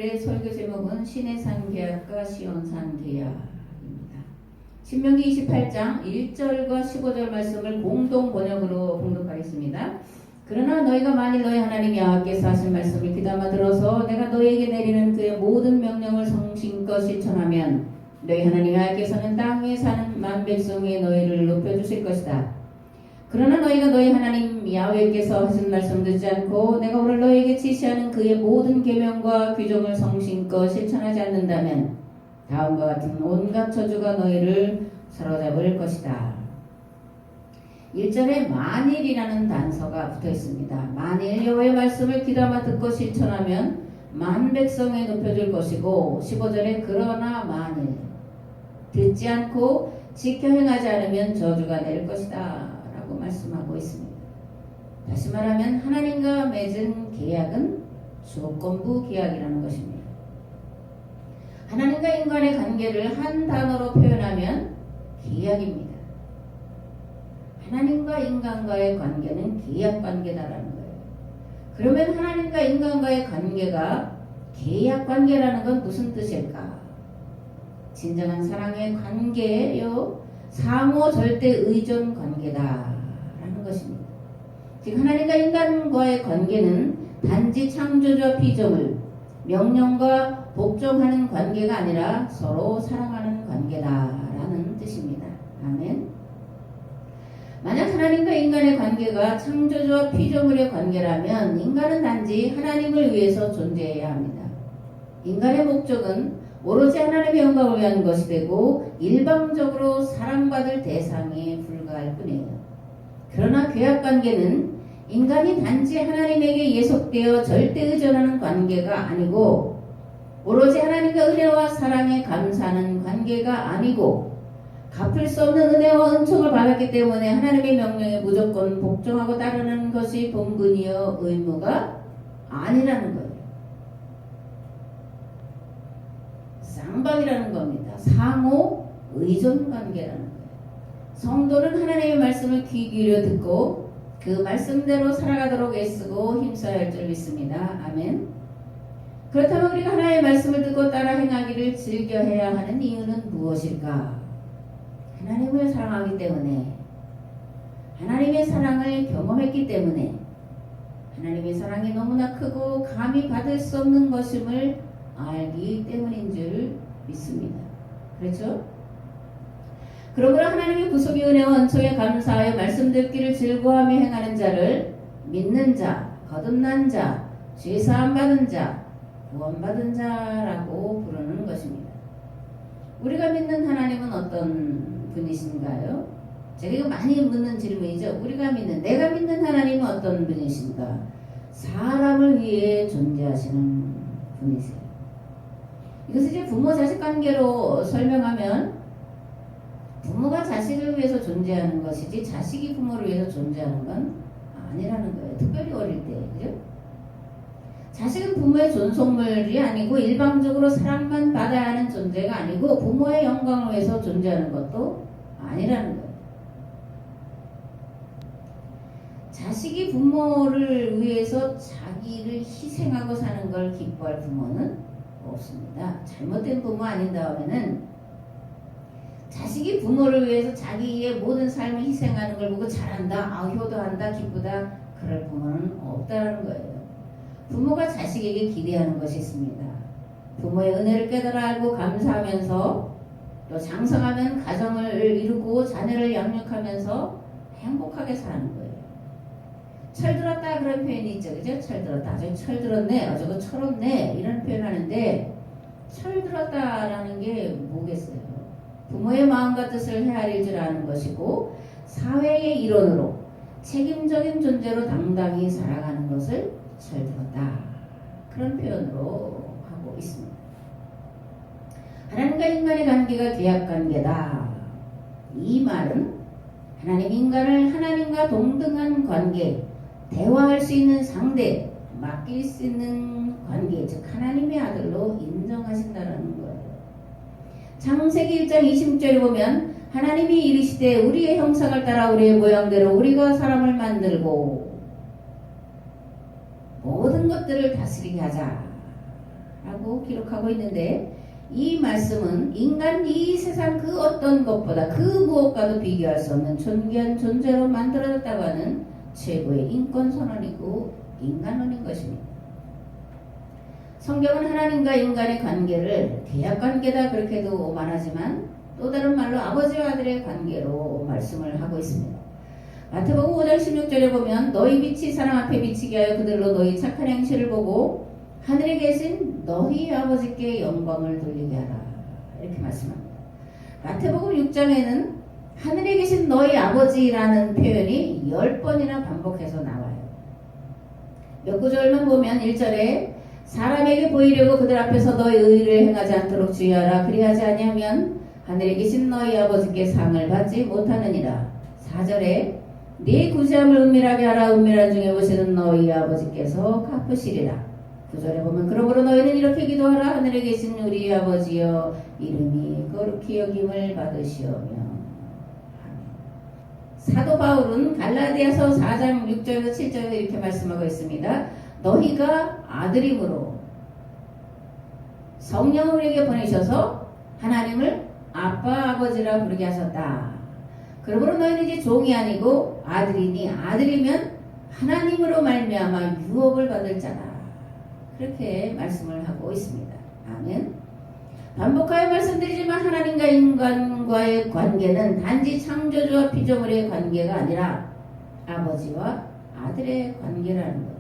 오늘의 설교 제목은 시내산 계약과 시온산 계약입니다. 신명기 28장 1절과 15절 말씀을 공동 번역으로 봉독하겠습니다. 그러나 너희가 만일 너희 하나님 여호와께서 하신 말씀을 귀담아 들어서 내가 너희에게 내리는 그의 모든 명령을 성심껏 실천하면 너희 하나님 여호와께서는 땅 위에 사는 만 백성 위에 너희를 높여주실 것이다. 그러나 너희가 너희 하나님 야훼께서 하신 말씀 듣지 않고 내가 오늘 너희에게 지시하는 그의 모든 계명과 규정을 성심껏 실천하지 않는다면 다음과 같은 온갖 저주가 너희를 사로잡을 것이다. 1절에 만일이라는 단서가 붙어 있습니다. 만일 여호와의 말씀을 귀담아 듣고 실천하면 만 백성에 높여줄 것이고 15절에 그러나 만일 듣지 않고 지켜 행하지 않으면 저주가 내릴 것이다 라고 말씀하고 있습니다. 다시 말하면 하나님과 맺은 계약은 조건부 계약이라는 것입니다. 하나님과 인간의 관계를 한 단어로 표현하면 계약입니다. 하나님과 인간과의 관계는 계약 관계다라는 거예요. 그러면 하나님과 인간과의 관계가 계약 관계라는 건 무슨 뜻일까? 진정한 사랑의 관계요, 상호 절대 의존 관계다라는 것입니다. 즉 하나님과 인간과의 관계는 단지 창조주와 피조물, 명령과 복종하는 관계가 아니라 서로 사랑하는 관계다라는 뜻입니다. 아멘. 만약 하나님과 인간의 관계가 창조주와 피조물의 관계라면 인간은 단지 하나님을 위해서 존재해야 합니다. 인간의 목적은 오로지 하나님의 영광을 위한 것이 되고 일방적으로 사랑받을 대상에 불과할 뿐이에요. 그러나 계약관계는 인간이 단지 하나님에게 예속되어 절대 의존하는 관계가 아니고 오로지 하나님과 은혜와 사랑에 감사하는 관계가 아니고 갚을 수 없는 은혜와 은총을 받았기 때문에 하나님의 명령에 무조건 복종하고 따르는 것이 본분이요 의무가 아니라는 거예요. 쌍방이라는 겁니다. 상호 의존 관계라는 거예요. 성도는 하나님의 말씀을 귀 기울여 듣고 그 말씀대로 살아가도록 애쓰고 힘써야 할 줄 믿습니다. 아멘. 그렇다면 우리가 하나님의 말씀을 듣고 따라 행하기를 즐겨해야 하는 이유는 무엇일까? 하나님을 사랑하기 때문에, 하나님의 사랑을 경험했기 때문에, 하나님의 사랑이 너무나 크고 감히 받을 수 없는 것임을 알기 때문인 줄 믿습니다. 그렇죠? 그러므로 하나님의 구속의 은혜와 은총에 감사하여 말씀 듣기를 즐거워하며 행하는 자를 믿는 자, 거듭난 자, 죄사함 받은 자, 구원받은 자라고 부르는 것입니다. 우리가 믿는 하나님은 어떤 분이신가요? 제가 이거 많이 묻는 질문이죠. 내가 믿는 하나님은 어떤 분이신가? 사람을 위해 존재하시는 분이세요. 이것을 이제 부모 자식 관계로 설명하면 부모가 자식을 위해서 존재하는 것이지 자식이 부모를 위해서 존재하는 건 아니라는 거예요. 특별히 어릴 때, 그죠? 자식은 부모의 존속물이 아니고 일방적으로 사랑만 받아야 하는 존재가 아니고 부모의 영광을 위해서 존재하는 것도 아니라는 거예요. 자식이 부모를 위해서 자기를 희생하고 사는 걸 기뻐할 부모는 없습니다. 잘못된 부모 아닌 다음에는 자식이 부모를 위해서 자기의 모든 삶을 희생하는 걸 보고 잘한다, 효도한다, 기쁘다 그럴 부모는 없다는 거예요. 부모가 자식에게 기대하는 것이 있습니다. 부모의 은혜를 깨달아 알고 감사하면서 또 장성하면 가정을 이루고 자녀를 양육하면서 행복하게 사는 거예요. 철들었다 그런 표현이 있죠. 그죠? 철들었다. 저기 철들었네. 저거 철없네. 이런 표현 하는데 철들었다라는 게 뭐겠어요? 부모의 마음과 뜻을 헤아릴 줄 아는 것이고 사회의 일원으로 책임적인 존재로 당당히 살아가는 것을 철들었다. 그런 표현으로 하고 있습니다. 하나님과 인간의 관계가 계약관계다. 이 말은 하나님 인간을 하나님과 동등한 관계, 대화할 수 있는 상대, 맡길 수 있는 관계, 즉 하나님의 아들로 인정하신다는 거예요. 창세기 1장 20절에 보면 하나님이 이르시되 우리의 형상을 따라 우리의 모양대로 우리가 사람을 만들고 모든 것들을 다스리게 하자 라고 기록하고 있는데, 이 말씀은 인간 이 세상 그 어떤 것보다 그 무엇과도 비교할 수 없는 존귀한 존재로 만들어졌다고 하는 최고의 인권 선언이고 인간론인 것입니다. 성경은 하나님과 인간의 관계를 계약관계다 그렇게도 말하지만 또 다른 말로 아버지와 아들의 관계로 말씀을 하고 있습니다. 마태복음 5장 16절에 보면 너희 빛이 사람 앞에 비치게 하여 그들로 너희 착한 행실을 보고 하늘에 계신 너희 아버지께 영광을 돌리게 하라. 이렇게 말씀합니다. 마태복음 6장에는 하늘에 계신 너희 아버지라는 표현이 10번이나 반복해서 나와요. 몇 구절만 보면 1절에 사람에게 보이려고 그들 앞에서 너희 의를 행하지 않도록 주의하라. 그리하지 아니하면 하늘에 계신 너희 아버지께 상을 받지 못하느니라. 4절에 네 구제함을 은밀하게 하라. 은밀한 중에 보시는 너희 아버지께서 갚으시리라. 9절에 보면 그러므로 너희는 이렇게 기도하라. 하늘에 계신 우리 아버지여 이름이 거룩히 여김을 받으시오며. 사도 바울은 갈라디아서 4장 6절에서 7절에 이렇게 말씀하고 있습니다. 너희가 아들임으로 성령을 우리에게 보내셔서 하나님을 아빠 아버지라 부르게 하셨다. 그러므로 너희는 이제 종이 아니고 아들이니 아들이면 하나님으로 말미암아 유업을 받을 자다. 그렇게 말씀을 하고 있습니다. 아멘. 반복하여 말씀드리지만 하나님과 인간과의 관계는 단지 창조주와 피조물의 관계가 아니라 아버지와 아들의 관계라는 것.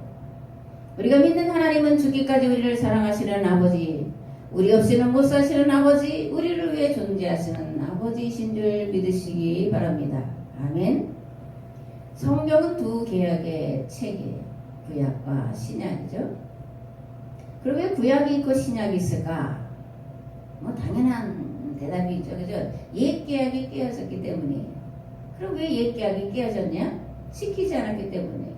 우리가 믿는 하나님은 죽기까지 우리를 사랑하시는 아버지, 우리 없이는 못 사시는 아버지, 우리를 위해 존재하시는 아버지이신 줄 믿으시기 바랍니다. 아멘. 성경은 두 계약의 책이에요. 구약과 신약이죠. 그럼 왜 구약이 있고 신약이 있을까? 뭐 당연한 대답이죠. 그죠? 옛 계약이 깨어졌기 때문이에요. 그럼 왜 옛 계약이 깨어졌냐? 지키지 않았기 때문이에요.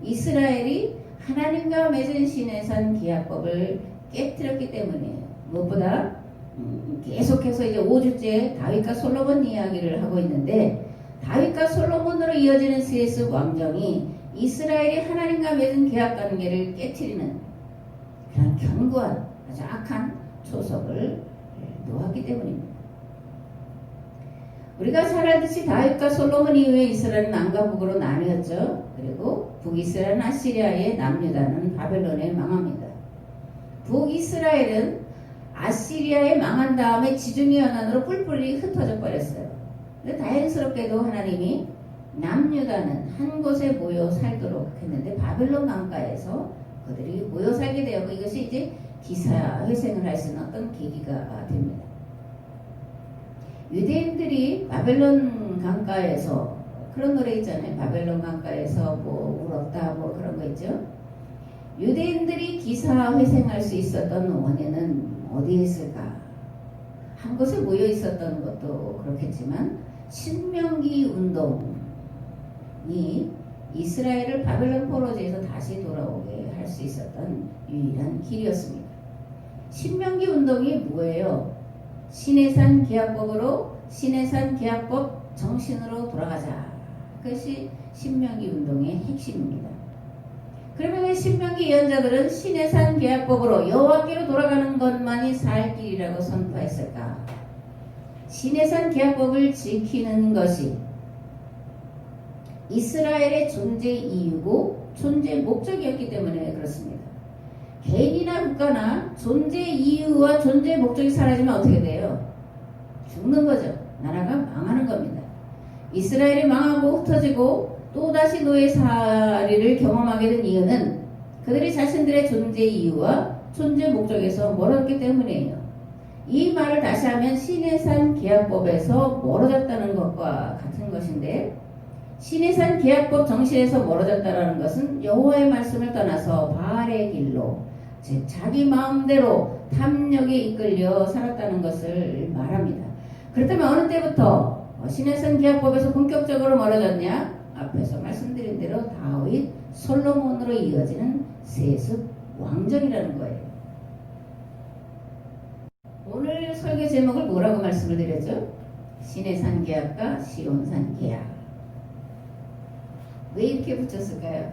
이스라엘이 하나님과 맺은 시내산 계약법을 깨뜨렸기 때문이에요. 무엇보다 계속해서 이제 5주째 다윗과 솔로몬 이야기를 하고 있는데 다윗과 솔로몬으로 이어지는 스웨스 왕정이 이스라엘이 하나님과 맺은 계약관계를 깨뜨리는 그런 견고한 아주 악한 초석을 놓았기 때문입니다. 우리가 잘 알듯이 다윗과 솔로몬 이후에 이스라엘은 남과 북으로 나뉘었죠. 그리고 북이스라엘은 아시리아의 남유다는 바벨론에 망합니다. 북이스라엘은 아시리아에 망한 다음에 지중해 연안으로 뿔뿔이 흩어져 버렸어요. 근데 다행스럽게도 하나님이 남유다는 한 곳에 모여 살도록 했는데 바벨론 강가에서 그들이 모여 살게 되었고 이것이 이제 기사회생을 할 수 있는 어떤 계기가 됩니다. 유대인들이 바벨론 강가에서 그런 노래 있잖아요. 바벨론 강가에서 뭐 울었다 뭐 그런 거 있죠. 유대인들이 기사회생할 수 있었던 원인은 어디에 있을까? 한 곳에 모여 있었던 것도 그렇겠지만 신명기 운동이 이스라엘을 바벨론 포로제에서 다시 돌아오게 할 수 있었던 유일한 길이었습니다. 신명기 운동이 뭐예요? 시내산 계약법으로 시내산 계약법 정신으로 돌아가자. 그것이 신명기 운동의 핵심입니다. 그러면 왜 신명기 예언자들은 시내산 계약법으로 여호와께로 돌아가는 것만이 살 길이라고 선포했을까? 시내산 계약법을 지키는 것이 이스라엘의 존재 이유고 존재 목적이었기 때문에 그렇습니다. 개인이나 국가나 존재 이유와 존재 목적이 사라지면 어떻게 돼요? 죽는 거죠. 나라가 망하는 겁니다. 이스라엘이 망하고 흩어지고 또다시 노예살이를 경험하게 된 이유는 그들이 자신들의 존재 이유와 존재 목적에서 멀어졌기 때문이에요. 이 말을 다시 하면 시내산 계약법에서 멀어졌다는 것과 같은 것인데 시내산 계약법 정신에서 멀어졌다는 것은 여호와의 말씀을 떠나서 바알의 길로 즉 자기 마음대로 탐욕에 이끌려 살았다는 것을 말합니다. 그렇다면 어느 때부터 시내산 계약법에서 본격적으로 멀어졌냐? 앞에서 말씀드린 대로 다윗, 솔로몬으로 이어지는 세습 왕정이라는 거예요. 오늘 설교 제목을 뭐라고 말씀을 드렸죠? 시내산 계약과 시온산 계약. 왜 이렇게 붙였을까요?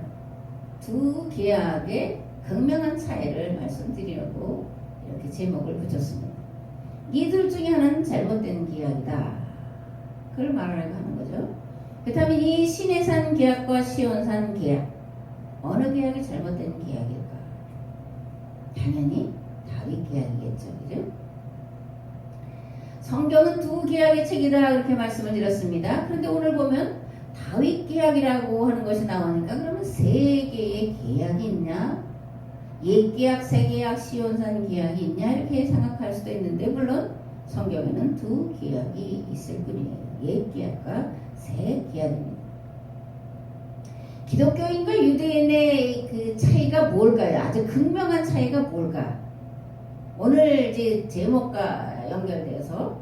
두 계약의 극명한 차이를 말씀드리려고 제목을 붙였습니다. 이 둘 중에 하나는 잘못된 계약이다. 그걸 말하려고 하는 거죠. 그렇다면 이 시내산 계약과 시온산 계약, 어느 계약이 잘못된 계약일까? 당연히 다윗 계약이겠죠. 그죠? 성경은 두 계약의 책이다 그렇게 말씀을 드렸습니다. 그런데 오늘 보면 다윗 계약이라고 하는 것이 나오니까 그러면 세 개의 계약이 있냐? 옛 계약, 새 계약, 시온산 계약이 있냐? 이렇게 생각할 수도 있는데 물론 성경에는 두 계약이 있을 뿐이에요. 옛 계약과 새 계약입니다. 기독교인과 유대인의 그 차이가 뭘까요? 아주 극명한 차이가 뭘까? 오늘 이제 제목과 연결돼서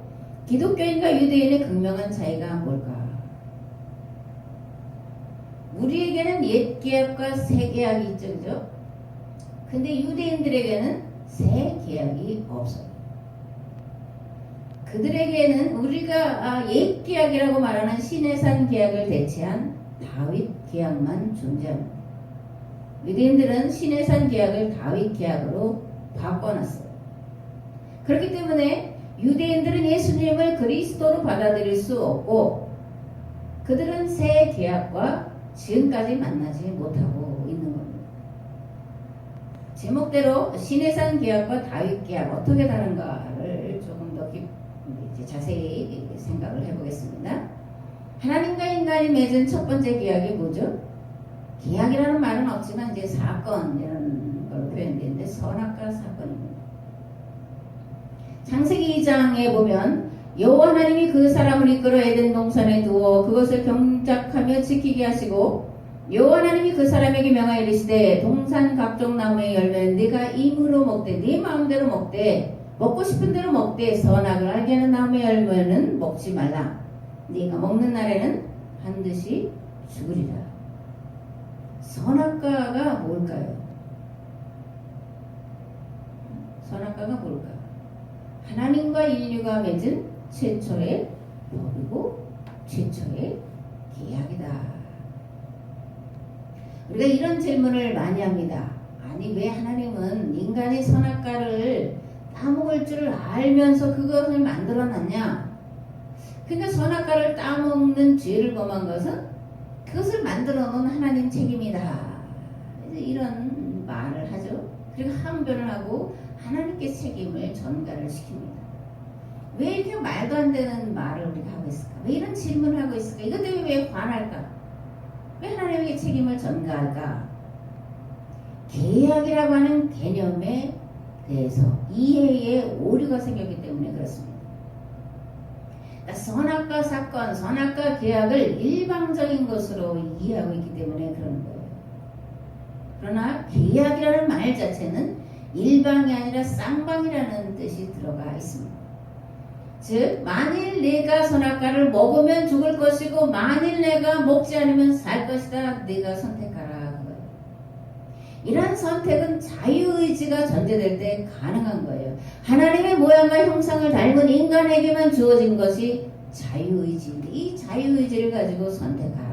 기독교인과 유대인의 극명한 차이가 뭘까? 우리에게는 옛 계약과 새 계약이 있죠, 그죠? 근데 유대인들에게는 새 계약이 없어요. 그들에게는 우리가 옛 계약이라고 말하는 시내산 계약을 대체한 다윗 계약만 존재합니다. 유대인들은 시내산 계약을 다윗 계약으로 바꿔놨어요. 그렇기 때문에 유대인들은 예수님을 그리스도로 받아들일 수 없고 그들은 새 계약과 지금까지 만나지 못하고 있는 겁니다. 제목대로 시내산 계약과 다윗 계약 어떻게 다른가를 조금 더 자세히 생각을 해보겠습니다. 하나님과 인간이 맺은 첫 번째 계약이 뭐죠? 계약이라는 말은 없지만 이제 사건이라는 걸로 표현되는데 선악과 사건입니다. 창세기 2장에 보면 여호와 하나님이 그 사람을 이끌어 에덴 동산에 두어 그것을 경작하며 지키게 하시고 여호와 하나님이 그 사람에게 명하여 이르시되 동산 각종 나무의 열매는 네가 임으로 먹되 네 마음대로 먹되 먹고 싶은 대로 먹되 선악을 알게 하는 나무의 열매는 먹지 말라. 네가 먹는 날에는 반드시 죽으리라. 선악과가 뭘까요? 선악과가 뭘까? 하나님과 인류가 맺은 최초의 법이고 최초의 계약이다. 우리가 이런 질문을 많이 합니다. 아니 왜 하나님은 인간의 선악과를 따먹을 줄 알면서 그것을 만들어놨냐? 그러니까 선악과를 따먹는 죄를 범한 것은 그것을 만들어 놓은 하나님 책임이다. 이런 말을 하죠. 그리고 항변을 하고 하나님께 책임을 전가를 시킵니다. 왜 이렇게 말도 안 되는 말을 우리가 하고 있을까? 왜 이런 질문을 하고 있을까? 이것 때문에 왜 화날까? 왜 하나님에게 책임을 전가할까? 계약이라고 하는 개념에 대해서 이해에 오류가 생겼기 때문에 그렇습니다. 그러니까 선악과 사건, 선악과 계약을 일방적인 것으로 이해하고 있기 때문에 그런 거예요. 그러나 계약이라는 말 자체는 일방이 아니라 쌍방이라는 뜻이 들어가 있습니다. 즉 만일 내가 선악과를 먹으면 죽을 것이고 만일 내가 먹지 않으면 살 것이다. 네가 선택하라. 그거예요. 이러한 선택은 자유의지가 전제될 때 가능한 거예요. 하나님의 모양과 형상을 닮은 인간에게만 주어진 것이 자유의지인데 이 자유의지를 가지고 선택하라.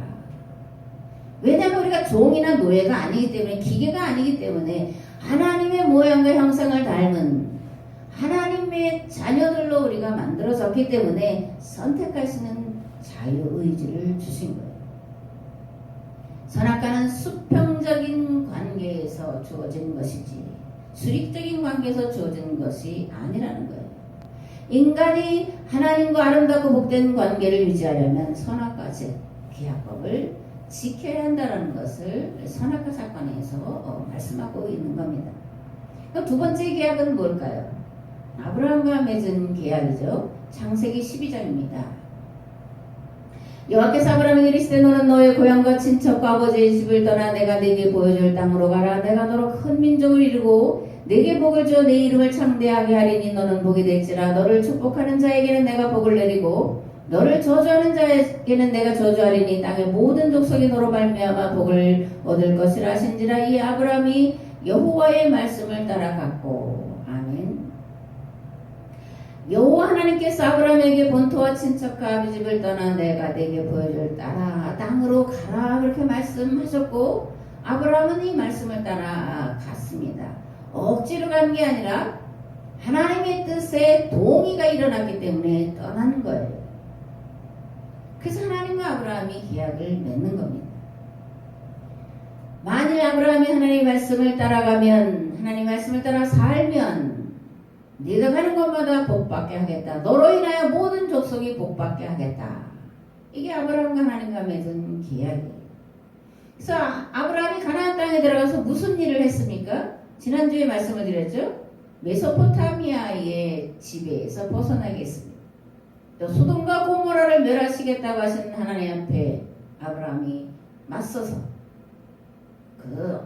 왜냐하면 우리가 종이나 노예가 아니기 때문에 기계가 아니기 때문에 하나님의 모양과 형상을 닮은 하나님의 자녀들로 우리가 만들어졌기 때문에 선택할 수 있는 자유의지를 주신 거예요. 선악과는 수평적인 관계에서 주어진 것이지 수직적인 관계에서 주어진 것이 아니라는 거예요. 인간이 하나님과 아름답고 복된 관계를 유지하려면 선악과 즉 계약법을 지켜야 한다는 것을 선악과 사건에서 말씀하고 있는 겁니다. 그럼 두 번째 계약은 뭘까요? 아브라함과 맺은 계약이죠. 창세기 12장입니다. 여호와께서 아브라함에게 이르시되 너는 너의 고향과 친척과 아버지의 집을 떠나 내가 네게 보여줄 땅으로 가라. 내가 너로 큰 민족을 이루고 네게 복을 주어 네 이름을 창대하게 하리니 너는 복이 될지라. 너를 축복하는 자에게는 내가 복을 내리고 너를 저주하는 자에게는 내가 저주하리니 땅의 모든 족속이 너로 말미암아 복을 얻을 것이라 하신지라. 이 아브라함이 여호와의 말씀을 따라갔고. 아멘. 여호와 하나님께서 아브라함에게 본토와 친척과 아비집을 떠나 내가 네게 보여줄 땅으로 가라 그렇게 말씀하셨고 아브라함은 이 말씀을 따라 갔습니다. 억지로 간 게 아니라 하나님의 뜻에 동의가 일어났기 때문에 떠나는 거예요. 그래서 하나님과 아브라함이 계약을 맺는 겁니다. 만일 아브라함이 하나님의 말씀을 따라가면, 하나님의 말씀을 따라 살면 네가 가는 곳마다 복받게 하겠다. 너로 인하여 모든 족속이 복받게 하겠다. 이게 아브라함과 하나님과 맺은 계약이에요. 그래서 아브라함이 가나안 땅에 들어가서 무슨 일을 했습니까? 지난주에 말씀을 드렸죠. 메소포타미아의 지배에서 벗어나게 했습니다. 또 소돔과 고모라를 멸하시겠다고 하신 하나님 앞에 아브라함이 맞서서 그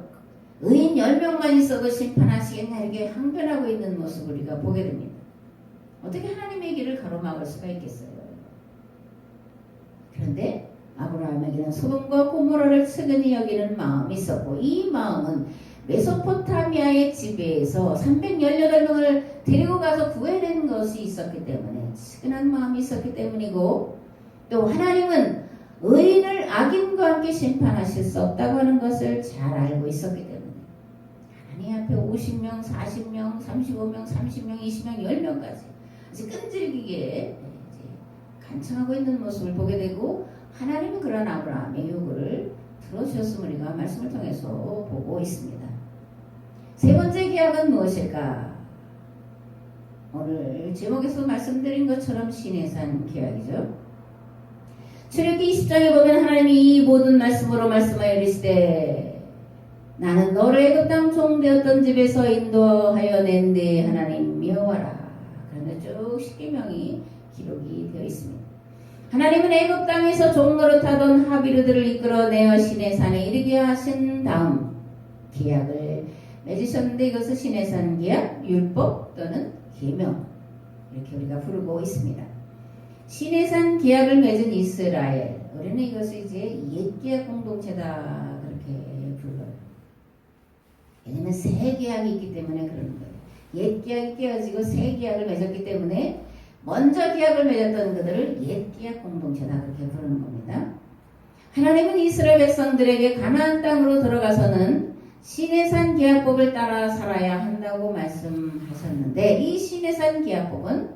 의인 10명만 있어도 심판하시겠냐 이렇게 항변하고 있는 모습을 우리가 보게 됩니다. 어떻게 하나님의 길을 가로막을 수가 있겠어요? 그런데 아브라함에게는 소돔과 고모라를 측은히 여기는 마음이 있었고, 이 마음은 메소포타미아의 지배에서 318명을 데리고 가서 구해낸 것이 있었기 때문에, 측은한 마음이 있었기 때문이고, 또 하나님은 의인을 악인과 함께 심판하실 수 없다고 하는 것을 잘 알고 있었기 때문에 하나님 앞에 50명, 40명, 35명, 30명, 20명, 10명까지 아주 끈질기게 간청하고 있는 모습을 보게 되고, 하나님은 그런 아브라함의 요구를 들어주셨음을 우리가 말씀을 통해서 보고 있습니다. 세 번째 계약은 무엇일까? 오늘 제목에서 말씀드린 것처럼 시내산 계약이죠. 출애굽기 20장에 보면 하나님이 이 모든 말씀으로 말씀하여 이르시되 나는 너를 애굽 땅 종되었던 집에서 인도하여 낸 네 하나님 여호와라. 그런데 쭉 십계명이 기록이 되어 있습니다. 하나님은 애굽 땅에서 종노릇하던 하비르들을 이끌어내어 시내산에 이르게 하신 다음 계약을 맺으셨는데, 이것을 시내산 계약, 율법 또는 계명 이렇게 우리가 부르고 있습니다. 시내산 계약을 맺은 이스라엘, 우리는 이것을 이제 옛계약 공동체다 그렇게 불러요. 왜냐하면 새 계약이 있기 때문에 그러는 거예요. 옛계약이 깨어지고 새 계약을 맺었기 때문에 먼저 계약을 맺었던 그들을 옛계약 공동체다 그렇게 부르는 겁니다. 하나님은 이스라엘 백성들에게 가나안 땅으로 들어가서는 시내산 계약법을 따라 살아야 한다고 말씀하셨는데, 이 시내산 계약법은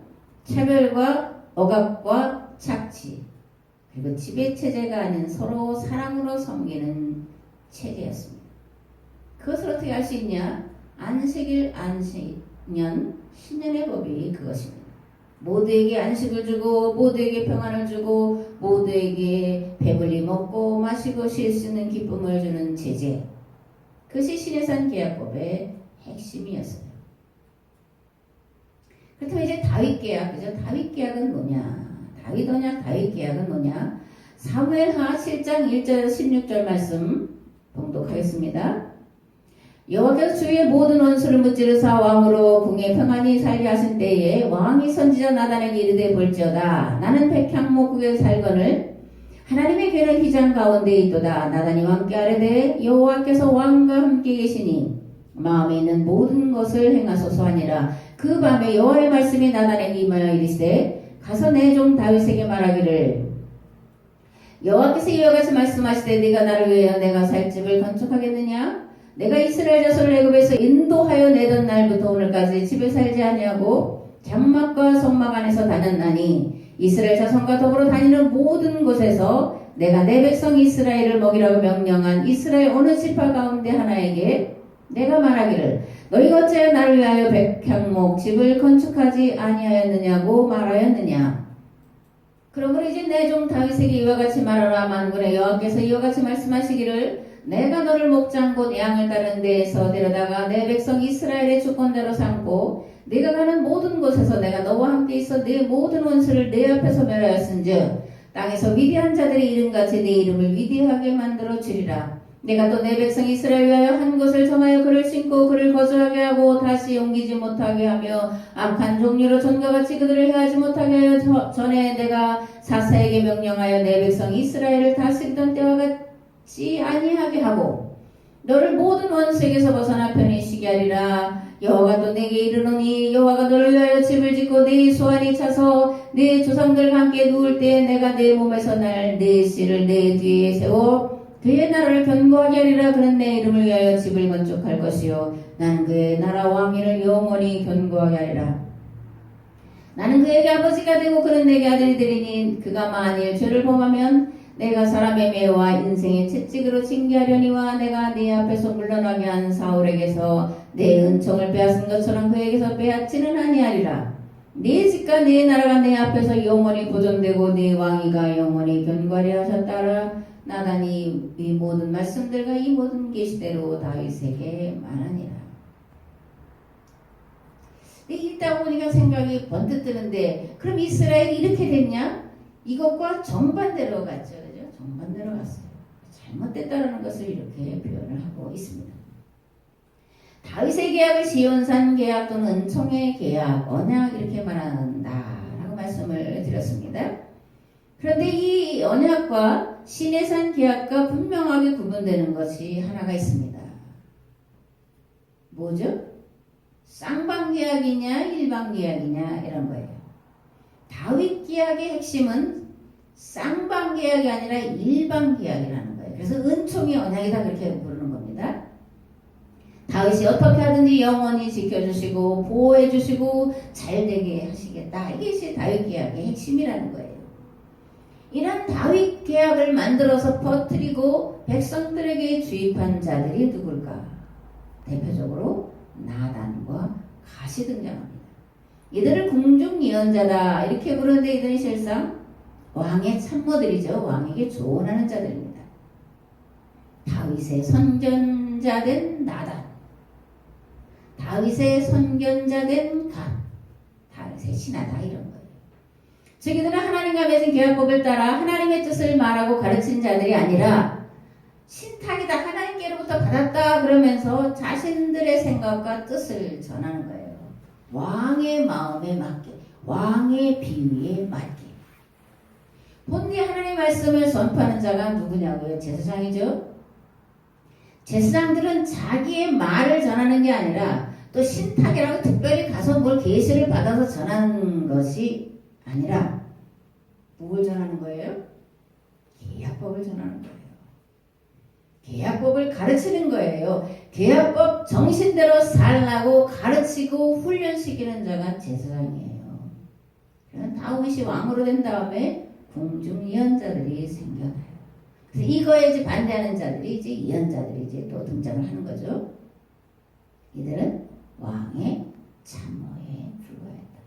차별과 억압과 착취 그리고 지배체제가 아닌 서로 사랑으로 섬기는 체제였습니다. 그것을 어떻게 할 수 있냐? 안식일 안식년 신년의 법이 그것입니다. 모두에게 안식을 주고 모두에게 평안을 주고 모두에게 배불리 먹고 마시고 쉴 수 있는 기쁨을 주는 제재, 그것이 시내산 계약법의 핵심이었어요. 그렇다면 이제 다윗 계약, 그죠? 다윗 계약은 뭐냐? 다윗 언약, 다윗 계약은 뭐냐? 사무엘하 7장 1절 16절 말씀 봉독하겠습니다. 여호와께서 주의 모든 원수를 무찌르사 왕으로 궁에 평안히 살게 하신 때에 왕이 선지자 나단에게 이르되 볼지어다 나는 백향목국에 살거늘 하나님의 괴는 휘장 가운데 있도다. 나단이 왕께 아뢰되 여호와께서 왕과 함께 계시니 마음에 있는 모든 것을 행하소서 하니라. 그 밤에 여호와의 말씀이 나단에게 임하여 이르시되 가서 내 종 다윗에게 말하기를 여호와께서 이와 같이 말씀하시되 네가 나를 위하여 내가 살 집을 건축하겠느냐? 내가 이스라엘 자손을 애굽에서 인도하여 내던 날부터 오늘까지 집에 살지 아니하고 장막과 성막 안에서 다녔나니 이스라엘 자손과 더불어 다니는 모든 곳에서 내가 내 백성 이스라엘을 먹이라고 명령한 이스라엘 어느 지파 가운데 하나에게 내가 말하기를 너희가 어찌하여 나를 위하여 백향목 집을 건축하지 아니하였느냐고 말하였느냐. 그러므로 이제 내 종 다윗에게 이와 같이 말하라. 만군의 여호와께서 이와 같이 말씀하시기를 내가 너를 목장 곧 양을 따르는 데에서 데려다가 내 백성 이스라엘의 주권자로 삼고 네가 가는 모든 곳에서 내가 너와 함께 있어 네 모든 원수를 내 앞에서 멸하였은즉 땅에서 위대한 자들의 이름같이 네 이름을 위대하게 만들어 주리라. 내가 또 내 백성 이스라엘 위하여 한 곳을 정하여 그를 심고 그를 거주하게 하고 다시 옮기지 못하게 하며 악한 종류로 전과 같이 그들을 해하지 못하게 하여 전에 내가 사사에게 명령하여 내 백성 이스라엘을 다스리던 때와 같이 아니하게 하고 너를 모든 원수에게서 벗어나 편히 쉬게 하리라. 여호와가 또 내게 이르노니 여호와가 너를 위하여 집을 짓고 네 소환이 차서 네 조상들과 함께 누울 때 내가 내 몸에서 날 내 씨를 내 뒤에 세워 그의 나라를 견고하게 하리라. 그는 내 이름을 위하여 집을 건축할 것이요 나는 그의 나라 왕위를 영원히 견고하게 하리라. 나는 그에게 아버지가 되고 그는 내게 아들이 되리니 그가 만일 죄를 범하면 내가 사람의 매와 인생의 채찍으로 징계하려니와 내가 네 앞에서 물러나게 한 사울에게서 내 은총을 빼앗은 것처럼 그에게서 빼앗지는 아니하리라. 네 집과 네 나라가 내 앞에서 영원히 보존되고 네 왕위가 영원히 견고하리라 하셨다라. 나단이 이 모든 말씀들과 이 모든 계시대로 다윗에게 말하니라. 읽다 보니까 생각이 번뜩 드는데 그럼 이스라엘이 이렇게 됐냐? 이것과 정반대로 갔죠. 그죠? 정반대로 갔어요. 잘못됐다는 것을 이렇게 표현을 하고 있습니다. 다윗의 계약을 시온산 계약 또는 은총의 계약, 언약 이렇게 말한다라고 말씀을 드렸습니다. 그런데 이 언약과 시내산 계약과 분명하게 구분되는 것이 하나가 있습니다. 뭐죠? 쌍방 계약이냐 일방 계약이냐 이런 거예요. 다윗 계약의 핵심은 쌍방 계약이 아니라 일방 계약이라는 거예요. 그래서 은총이 언약이다 그렇게 부르는 겁니다. 다윗이 어떻게 하든지 영원히 지켜주시고 보호해주시고 잘되게 하시겠다. 이것이 다윗 계약의 핵심이라는 거예요. 이런 다윗 계약을 만들어서 퍼뜨리고 백성들에게 주입한 자들이 누굴까? 대표적으로 나단과 갓이 등장합니다. 이들을 궁중 예언자다 이렇게 부르는데 이들은 실상 왕의 참모들이죠. 왕에게 조언하는 자들입니다. 다윗의 선견자된 나단, 다윗의 선견자된 갓, 다윗의 신하다 이런 거예요. 즉 이들은 하나님과 맺은 계약법을 따라 하나님의 뜻을 말하고 가르친 자들이 아니라 신탁이다 하나님께로부터 받았다 그러면서 자신들의 생각과 뜻을 전하는 거예요. 왕의 마음에 맞게, 왕의 비위에 맞게. 본디 하나님의 말씀을 선포하는 자가 누구냐고요? 제사장이죠. 제사장들은 자기의 말을 전하는 게 아니라 또 신탁이라고 특별히 가서 뭘 계시를 받아서 전하는 것이 아니라 뭘 전하는 거예요? 계약법을 전하는 거예요. 계약법을 가르치는 거예요. 계약법 정신대로 살라고 가르치고 훈련시키는 자가 제사장이에요. 다윗이 왕으로 된 다음에 궁중 예언자들이 생겨나요. 그래서 이거에 이제 반대하는 자들이 이제 예언자들이 이제 또 등장을 하는 거죠. 이들은 왕의 참모에 불과했다.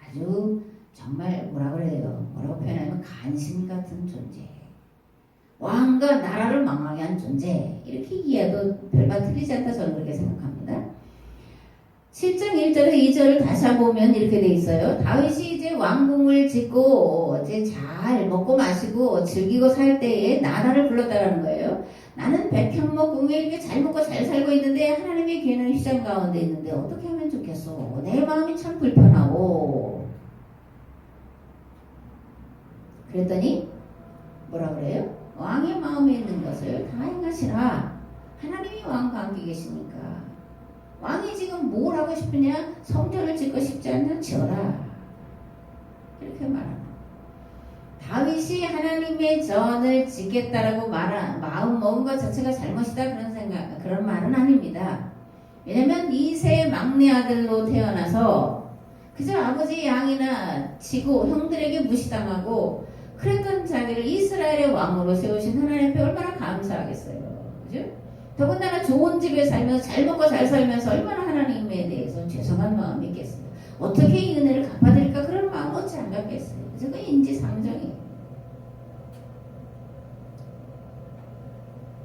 아주 정말 뭐라 그래요? 뭐라고 표현하면 간신 같은 존재. 왕과 나라를 망하게 한 존재. 이렇게 이해해도 별반 틀리지 않다 저는 그렇게 생각합니다. 7장 1절에서 2절을 다시 한번 보면 이렇게 돼 있어요. 다윗이 이제 왕궁을 짓고 이제 잘 먹고 마시고 즐기고 살 때에 나단을 불렀다라는 거예요. 나는 백향목 궁에 이렇게 잘 먹고 잘 살고 있는데 하나님의 귀는 휘장 가운데 있는데 어떻게 하면 좋겠어? 내 마음이 참 불편하고. 그랬더니 뭐라 그래요? 왕의 마음에 있는 것을 다 행하시라. 하나님이 왕과 함께 계시니까. 왕이 지금 뭘 하고 싶으냐? 성전을 짓고 싶지 않냐? 지어라. 이렇게 말합니다. 다윗이 하나님의 전을 짓겠다라고 마음 먹은 것 자체가 잘못이다 그런 말은 아닙니다. 왜냐면 이세 막내 아들로 태어나서 그저 아버지 양이나 치고 형들에게 무시당하고 그랬던 자기를 이스라엘의 왕으로 세우신 하나님 앞에 얼마나 감사하겠어요. 그죠? 더군다나 좋은 집에 살면서 잘 먹고 잘 살면서 얼마나 하나님에 대해서 죄송한 마음이 있겠어요. 어떻게 이 은혜를 갚아드릴까 그런 마음 어찌 안 갖겠어요. 그래서 그 인지상정이에요.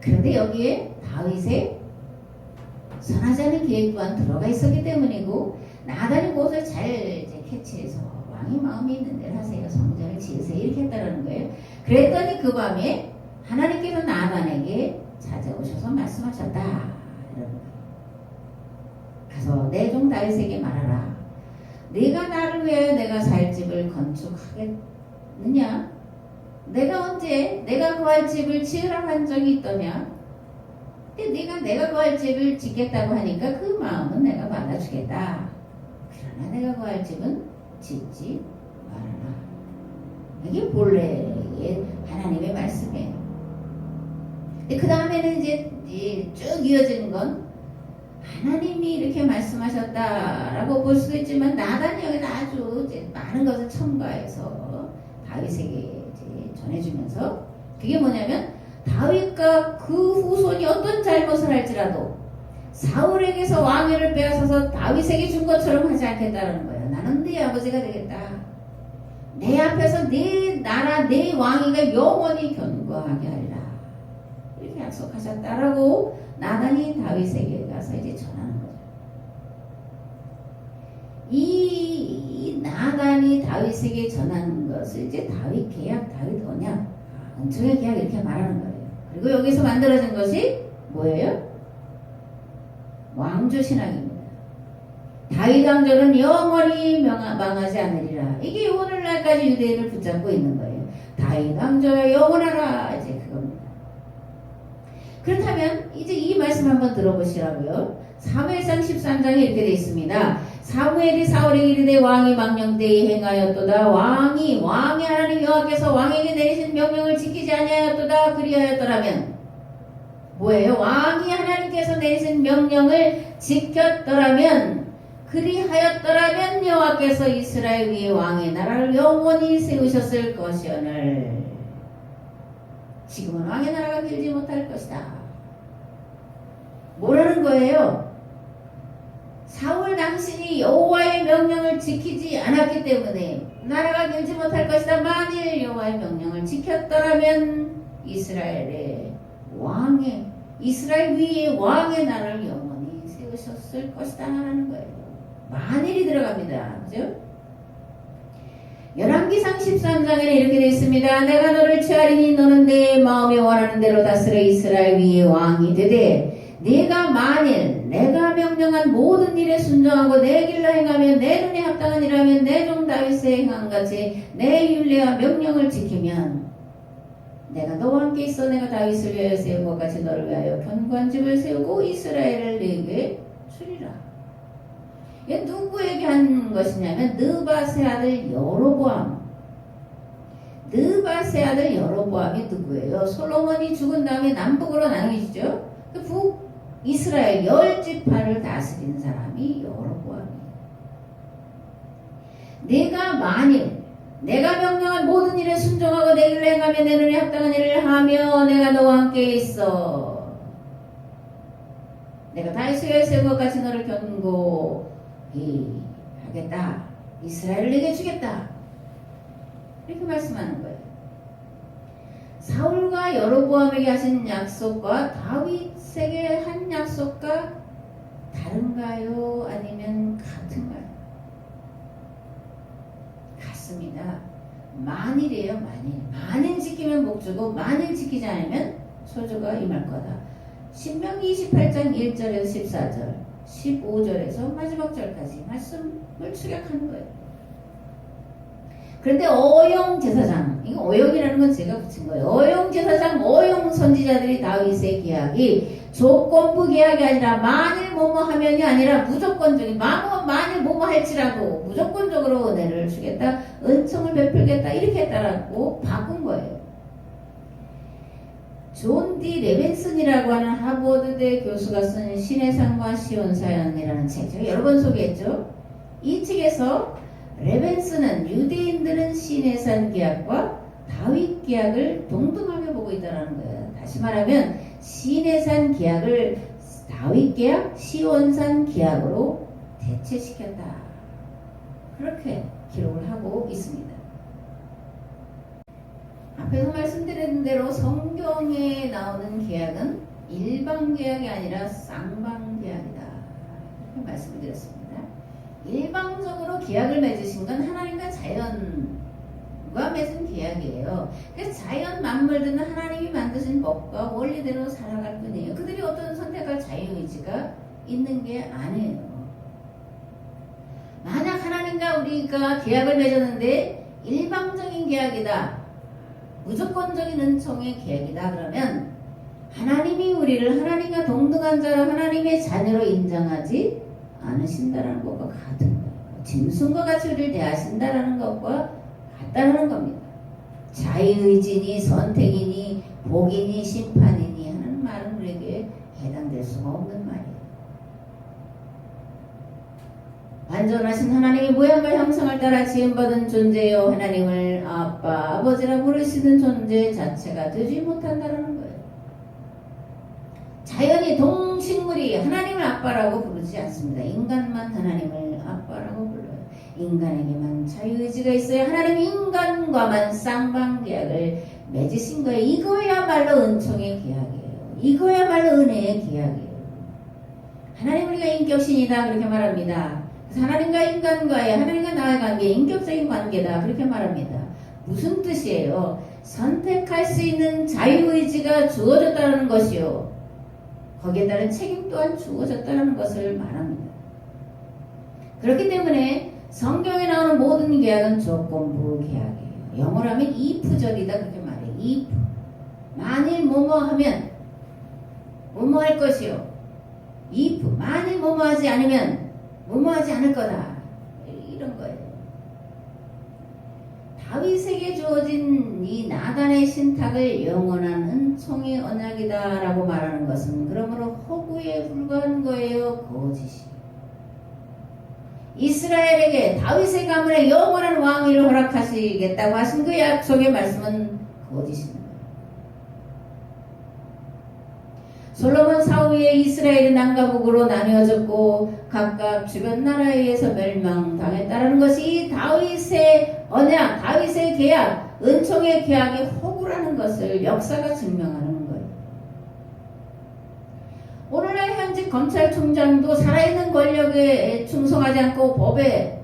그런데 여기에 다윗의 선하지 않은 계획 또한 들어가 있었기 때문이고 나단이 그것을 잘 이제 캐치해서 왕의 마음이 있는 대로 하세요. 성전을 지으세요. 이렇게 했다는 거예요. 그랬더니 그 밤에 하나님께서 나단에게 찾아오셔서 말씀하셨다. 여러분. 가서 내 종 다윗에게 말하라. 네가 나를 위하여 내가 살 집을 건축하겠느냐? 내가 언제 내가 거할 집을 지으라고 한 적이 있더냐? 근데 내가 거할 집을 짓겠다고 하니까 그 마음은 내가 받아주겠다. 그러나 내가 거할 집은 짓지 말아라. 이게 본래의 하나님의 말씀이에요. 근데 그 다음에는 이제 쭉 이어지는 건 하나님이 이렇게 말씀하셨다라고 볼 수도 있지만 나단이 여기다 아주 이제 많은 것을 첨가해서 다윗에게 이제 전해주면서 그게 뭐냐면 다윗과 그 후손이 어떤 잘못을 할지라도 사울에게서 왕위를 빼앗아서 다윗에게 준 것처럼 하지 않겠다는 거예요. 나는 네 아버지가 되겠다. 내 앞에서 네 나라 내 왕위가 영원히 견고하게 하리라. 이렇게 약속하셨다라고 나단이 다윗에게 가서 이제 전하는 거죠. 이 나단이 다윗에게 전하는 것을 이제 다윗 계약, 다윗 언약, 은총의 계약 이렇게 말하는 거예요. 그리고 여기서 만들어진 것이 뭐예요? 왕조 신앙입니다. 다윗 왕조는 영원히 망하지 않으리라. 이게 오늘날까지 유대인을 붙잡고 있는 거예요. 다윗 왕조여 영원하라. 이제 그겁니다. 그렇다면 이제 이 말씀 한번 들어보시라고요. 사무엘상 13장에 이렇게 되어 있습니다. 사무엘이 사울에게 이르되 왕이 망령되이 행하였도다. 왕이 하나님 여호와께서 왕에게 내리신 명령을 지키지 아니하였도다. 그리하였더라면 뭐예요? 왕이 하나님께서 내리신 명령을 지켰더라면 그리하였더라면 여호와께서 이스라엘 위에 왕의 나라를 영원히 세우셨을 것이오늘 지금은 왕의 나라가 길지 못할 것이다. 뭐라는 거예요? 사울 당신이 여호와의 명령을 지키지 않았기 때문에 나라가 길지 못할 것이다. 만일 여호와의 명령을 지켰더라면 이스라엘 위에 왕의 나라를 영원히 세우셨을 것이다 라는 거예요. 만일이 들어갑니다. 그죠? 열왕기상 13장에는 이렇게 되어 있습니다. 내가 너를 취하리니 너는 내 마음에 원하는 대로 다스려 이스라엘 위에 왕이 되되 네가 만일 내가 명령한 모든 일에 순종하고 내 길로 행하며 내 눈에 합당한 일하며 내 종 다윗의 행한 같이 내 율례와 명령을 지키면 내가 너와 함께 있어 내가 다윗을 위하여 세운 것 같이 너를 위하여 견고한 집을 세우고 이스라엘을 내게 주리라. 이게 누구에게 한 것이냐면 느밧의 아들 여로보암. 느밧의 아들 여로보암이 누구예요? 솔로몬이 죽은 다음에 남북으로 나뉘죠. 북 이스라엘 10지파를 다스린 사람이 여로보암이에요. 내가 명령한 모든 일에 순종하고 내 길로 행하며 내 눈에 합당한 일을 하며 내가 너와 함께 있어 내가 다윗을 위하여 세운 것 같이 너를 견고히 하겠다. 이스라엘을 내게 주겠다. 이렇게 말씀하는 거예요. 사울과 여로보암에게 하신 약속과 다윗에게 한 약속과 다른가요? 아니면 같은가요? 같습니다. 만일이에요. 만일 지키면 복 주고 만일 지키지 않으면 소조가 임할 거다. 신명기 28장 1절에서 14절 15절에서 마지막 절까지 말씀을 축약하는 거예요. 그런데 어용 제사장, 이거 어용이라는 건 제가 붙인 거예요. 어용 제사장, 어용 선지자들이 다윗의 계약이 조건부 계약이 아니라 만일 뭐뭐 하면이 아니라 무조건적인 만일 뭐뭐 할지라도 무조건적으로 은혜를 주겠다, 은총을 베풀겠다 이렇게 했다라고 바꾼 거예요. 존 디 레벤슨이라고 하는 하버드대 교수가 쓴 신의 산과 시온 사연이라는 책, 제가 여러 번 소개했죠. 이 책에서 레벤슨은 유대인들은 신의 산 계약과 다윗 계약을 동등하게 보고 있다는 거예요. 다시 말하면 신의 산 계약을 다윗 계약, 시온산 계약으로 대체시켰다. 그렇게 기록을 하고 있습니다. 앞에서 말씀드린 대로 성경에 나오는 계약은 일방 계약이 아니라 쌍방 계약이다. 이렇게 말씀을 드렸습니다. 일방적으로 계약을 맺으신 건 하나님과 자연과 맺은 계약이에요. 그래서 자연 만물들은 하나님이 만드신 법과 원리대로 살아갈 뿐이에요. 그들이 어떤 선택할 자유의지가 있는 게 아니에요. 만약 하나님과 우리가 계약을 맺었는데 일방적인 계약이다, 무조건적인 은총의 계약이다 그러면 하나님이 우리를 하나님과 동등한 자로 하나님의 자녀로 인정하지 않으신다라는 것과 같은 거예요. 짐승과 같이 우리를 대하신다라는 것과 같다는 겁니다. 자유의지니 선택이니 복이니 심판이니 말은 우리에게 해당될 수가 없는 말이에요. 완전하신 하나님의 모양과 형상을 따라 지음받은 존재요 하나님을 아빠, 아버지라 부르시는 존재 자체가 되지 못한다는 거예요. 자연이 동식물이 하나님을 아빠라고 부르지 않습니다. 인간만 하나님을 아빠라고 불러요. 인간에게만 자유의지가 있어야 하나님 인간과만 쌍방계약을 맺으신 거예요. 이거야말로 은총의 계약이에요. 이거야말로 은혜의 계약이에요. 하나님 우리가 인격신이다 그렇게 말합니다. 하나님과 인간과의 하나님과 나의 관계 인격적인 관계다 그렇게 말합니다. 무슨 뜻이에요? 선택할 수 있는 자유의지가 주어졌다는 것이요 거기에 따른 책임 또한 주어졌다는 것을 말합니다. 그렇기 때문에 성경에 나오는 모든 계약은 조건부 계약이에요. 영어로 하면 if절이다 그렇게 말해요. if 만일 뭐뭐 하면 뭐뭐 할 것이요 if 만일 뭐뭐 하지 않으면 뭐뭐하지 않을 거다 이런 거예요. 다윗에게 주어진 이 나단의 신탁을 영원한 은총의 언약이다 라고 말하는 것은 그러므로 허구에 불과한 거예요. 거짓이. 이스라엘에게 다윗의 가문에 영원한 왕위를 허락하시겠다고 하신 그 약속의 말씀은 거짓입니다. 솔로몬 사후에 이스라엘이 남과 북으로 나뉘어졌고 각각 주변 나라에 의해서 멸망당했다는 것이 다윗의 언약, 다윗의 계약, 은총의 계약의 허구라는 것을 역사가 증명하는 거예요. 오늘날 현직 검찰총장도 살아있는 권력에 충성하지 않고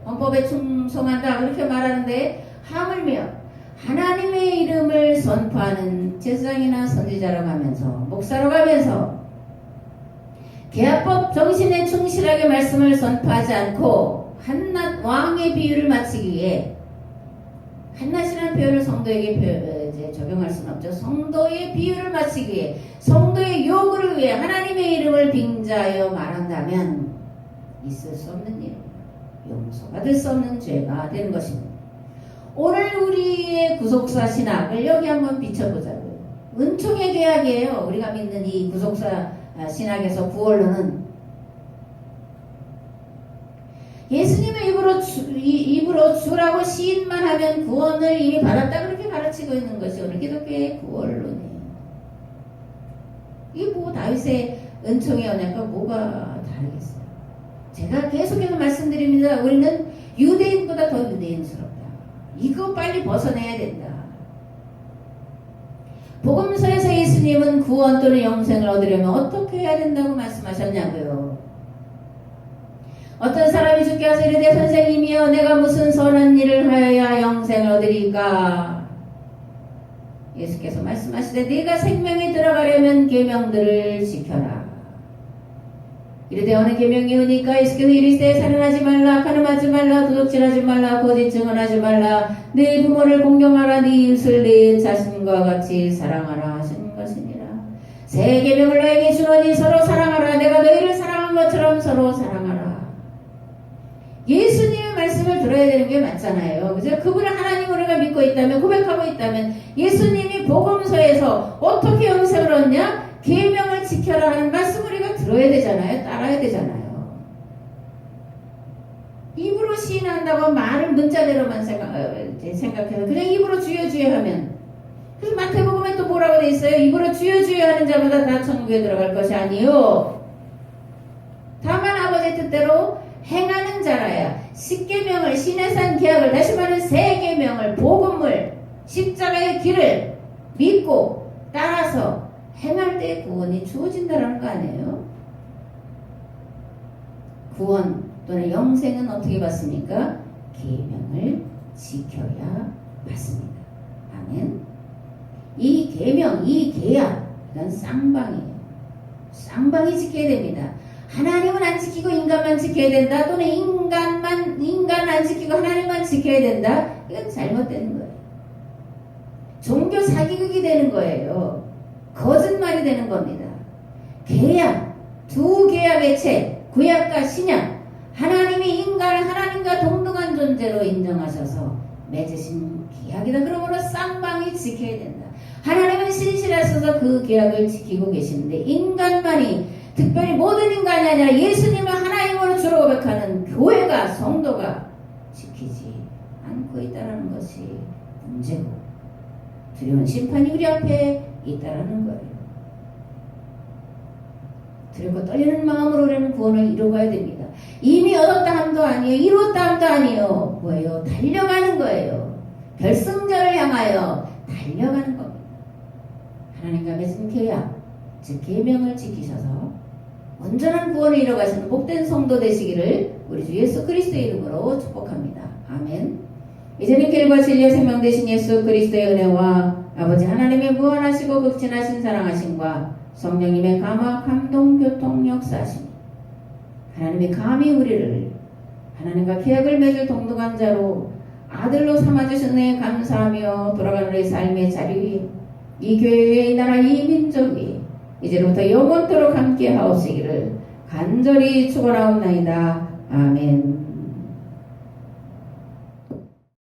헌법에 충성한다 그렇게 말하는데 하물며 하나님의 이름을 선포하는 제사장이나 선지자라고 하면서 목사라고 하면서 계약법 정신에 충실하게 말씀을 선포하지 않고 한낱 왕의 비유를 마치기 위해 한낱이라는 표현을 성도에게 적용할 수는 없죠. 성도의 비유를 마치기 위해 성도의 요구를 위해 하나님의 이름을 빙자하여 말한다면 있을 수 없는 일, 용서받을 수 없는 죄가 되는 것입니다. 오늘 우리의 구속사 신학을 여기 한번 비춰보자고요. 은총의 계약이에요. 우리가 믿는 이 구속사 신학에서 구원론은 예수님의 입으로 주라고 시인만 하면 구원을 이미 받았다 그렇게 가르치고 있는 것이 오늘 기독교의 구원론이에요. 이게 뭐 다윗의 은총의 언약과 뭐가 다르겠어요? 제가 계속해서 말씀드립니다. 우리는 유대인보다 더 유대인스럽다. 이거 빨리 벗어내야 된다. 복음서에서 예수님은 구원 또는 영생을 얻으려면 어떻게 해야 된다고 말씀하셨냐고요. 어떤 사람이 주께 와서 이르되 선생님이여 내가 무슨 선한 일을 하여야 영생을 얻으리까. 예수께서 말씀하시되 네가 생명에 들어가려면 계명들을 지켜라. 이르되 어느 계명이 오니까 예수께서 이르시되 살인하지 말라, 간음하지 말라, 도둑질하지 말라, 거짓 증언하지 말라, 네 부모를 공경하라, 네 이웃을 네 자신과 같이 사랑하라 하신 것이니라. 새 계명을 너에게 주노니 서로 사랑하라. 내가 너희를 사랑한 것처럼 서로 사랑하라. 예수님의 말씀을 들어야 되는 게 맞잖아요. 그죠? 그분을 하나님 우리가 믿고 있다면, 고백하고 있다면 예수님이 복음서에서 어떻게 영생을 얻냐? 계명을 지켜라 하는 말씀 우리가 들어야 되잖아요. 따라야 되잖아요. 입으로 시인한다고 말을 문자대로만 생각해서 그냥 입으로 주여 주여 하면, 그래서 마태복음에 또 뭐라고 돼 있어요? 입으로 주여 주여 하는 자마다 다 천국에 들어갈 것이 아니요 다만 아버지의 뜻대로 행하는 자라야. 십계명을, 신의 산 계약을, 다시 말하는 새 계명을, 복음을, 십자가의 길을 믿고 따라서 행할 때 구원이 주어진다는 거 아니에요? 구원 또는 영생은 어떻게 받습니까? 계명을 지켜야 받습니다. 아멘. 이 계명, 이 계약, 이건 쌍방이에요. 쌍방이 지켜야 됩니다. 하나님은 안 지키고 인간만 지켜야 된다. 또는 인간 안 지키고 하나님만 지켜야 된다. 이건 잘못되는 거예요. 종교 사기극이 되는 거예요. 거짓말이 되는 겁니다. 계약, 두 계약의 책, 구약과 신약, 하나님이 인간을 하나님과 동등한 존재로 인정하셔서 맺으신 계약이다. 그러므로 쌍방이 지켜야 된다. 하나님은 신실하셔서 그 계약을 지키고 계시는데 인간만이, 특별히 모든 인간이 아니라 예수님을 하나님으로 주로 고백하는 교회가, 성도가 지키지 않고 있다는 것이 문제고 두려운 심판이 우리 앞에 있다는 거예요. 두렵고 떨리는 마음으로 우리는 구원을 이루어가야 됩니다. 이미 얻었다 함도 아니에요. 이루었다 함도 아니에요. 뭐예요? 달려가는 거예요. 결승전을 향하여 달려가는 겁니다. 하나님과 맺은 계약, 즉 계명을 지키셔서 온전한 구원을 이뤄가시는 복된 성도 되시기를 우리 주 예수 그리스도의 이름으로 축복합니다. 아멘. 이제는 길과 진리의 생명 되신 예수 그리스도의 은혜와 아버지 하나님의 무한하시고 극진하신 사랑하심과 성령님의 감화, 감동, 교통, 역사하심, 하나님이 감히 우리를 하나님과 계약을 맺을 동등한 자로 아들로 삼아주신 은혜에 감사하며 돌아가는 우리의 삶의 자리 위에, 이 교회 위에, 이 나라, 이 민족 위에 이제부터 영원토록 함께 하옵시기를 간절히 축원하옵나이다. 아멘.